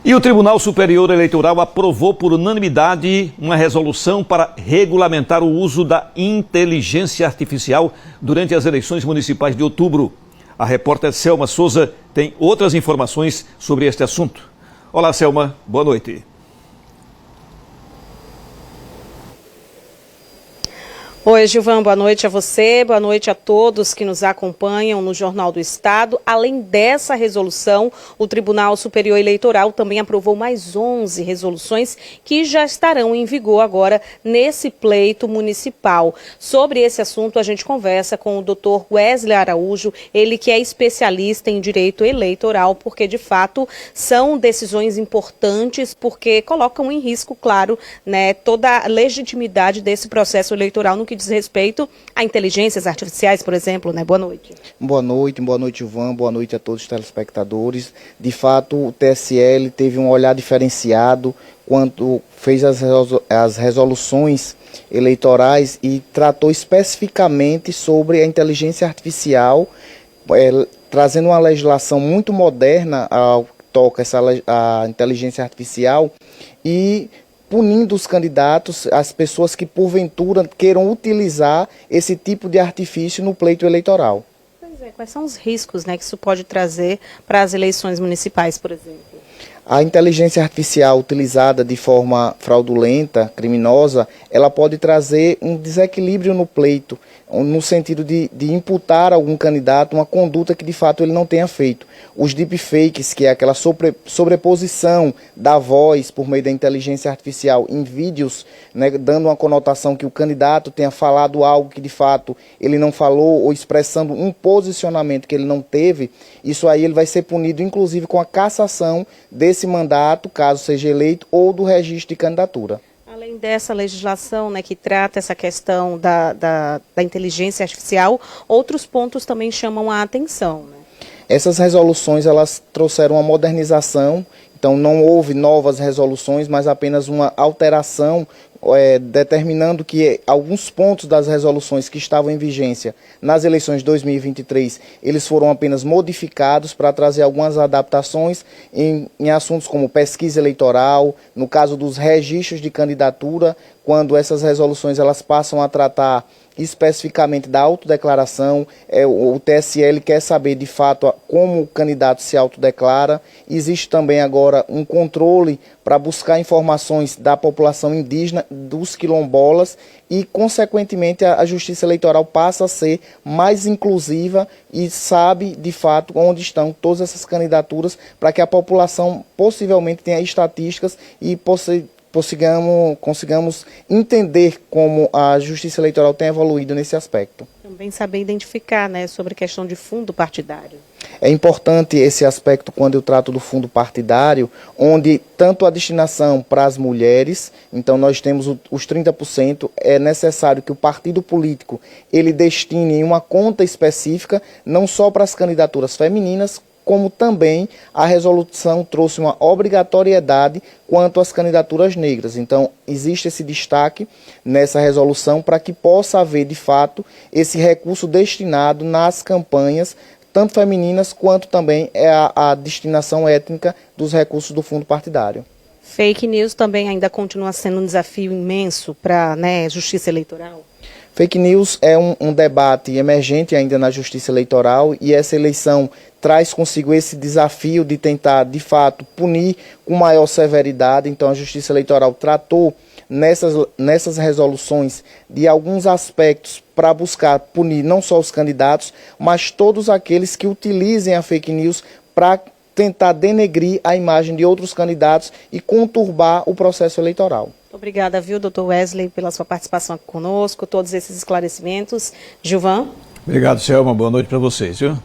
E o Tribunal Superior Eleitoral aprovou por unanimidade uma resolução para regulamentar o uso da inteligência artificial durante as eleições municipais de outubro. A repórter Selma Souza tem outras informações sobre este assunto. Olá, Selma, boa noite. Oi, Gilvan, boa noite a você, boa noite a todos que nos acompanham no Jornal do Estado. Além dessa resolução, o Tribunal Superior Eleitoral também aprovou mais 11 resoluções que já estarão em vigor agora nesse pleito municipal. Sobre esse assunto, a gente conversa com o Dr. Wesley Araújo, ele que é especialista em direito eleitoral, porque de fato são decisões importantes, porque colocam em risco, claro, né, toda a legitimidade desse processo eleitoral no que diz respeito a inteligências artificiais, por exemplo, né? Boa noite. Boa noite, Ivan, boa noite a todos os telespectadores. De fato, o TSL teve um olhar diferenciado quando fez as resoluções eleitorais e tratou especificamente sobre a inteligência artificial, trazendo uma legislação muito moderna ao que toca a inteligência artificial e punindo os candidatos, as pessoas que porventura queiram utilizar esse tipo de artifício no pleito eleitoral. Pois é, quais são os riscos, né, que isso pode trazer para as eleições municipais, por exemplo? A inteligência artificial utilizada de forma fraudulenta, criminosa, ela pode trazer um desequilíbrio no pleito, no sentido de imputar a algum candidato uma conduta que de fato ele não tenha feito. Os deepfakes, que é aquela sobreposição da voz por meio da inteligência artificial em vídeos, né, dando uma conotação que o candidato tenha falado algo que de fato ele não falou ou expressando um posicionamento que ele não teve, isso aí ele vai ser punido inclusive com a cassação desse mandato, caso seja eleito, ou do registro de candidatura. Além dessa legislação, né, que trata essa questão da inteligência artificial, outros pontos também chamam a atenção, né? Essas resoluções elas trouxeram uma modernização, então não houve novas resoluções, mas apenas uma alteração, determinando que alguns pontos das resoluções que estavam em vigência nas eleições de 2023, eles foram apenas modificados para trazer algumas adaptações em assuntos como pesquisa eleitoral, no caso dos registros de candidatura, quando essas resoluções elas passam a tratar especificamente da autodeclaração, o TSL quer saber de fato como o candidato se autodeclara. Existe também agora um controle para buscar informações da população indígena, dos quilombolas e, consequentemente, a Justiça Eleitoral passa a ser mais inclusiva e sabe de fato onde estão todas essas candidaturas para que a população possivelmente tenha estatísticas e consigamos entender como a Justiça Eleitoral tem evoluído nesse aspecto. Também saber identificar, né, sobre a questão de fundo partidário. É importante esse aspecto quando eu trato do fundo partidário, onde tanto a destinação para as mulheres, então nós temos os 30%, é necessário que o partido político ele destine em uma conta específica, não só para as candidaturas femininas, como também a resolução trouxe uma obrigatoriedade quanto às candidaturas negras. Então, existe esse destaque nessa resolução para que possa haver, de fato, esse recurso destinado nas campanhas, tanto femininas quanto também a destinação étnica dos recursos do fundo partidário. Fake news também ainda continua sendo um desafio imenso para, né, a Justiça Eleitoral? Fake news é um debate emergente ainda na Justiça Eleitoral e essa eleição traz consigo esse desafio de tentar, de fato, punir com maior severidade. Então, a Justiça Eleitoral tratou nessas resoluções de alguns aspectos para buscar punir não só os candidatos, mas todos aqueles que utilizem a fake news para tentar denegrir a imagem de outros candidatos e conturbar o processo eleitoral. Obrigada, viu, doutor Wesley, pela sua participação aqui conosco, todos esses esclarecimentos. Gilvan? Obrigado, Selma. Boa noite para vocês, viu?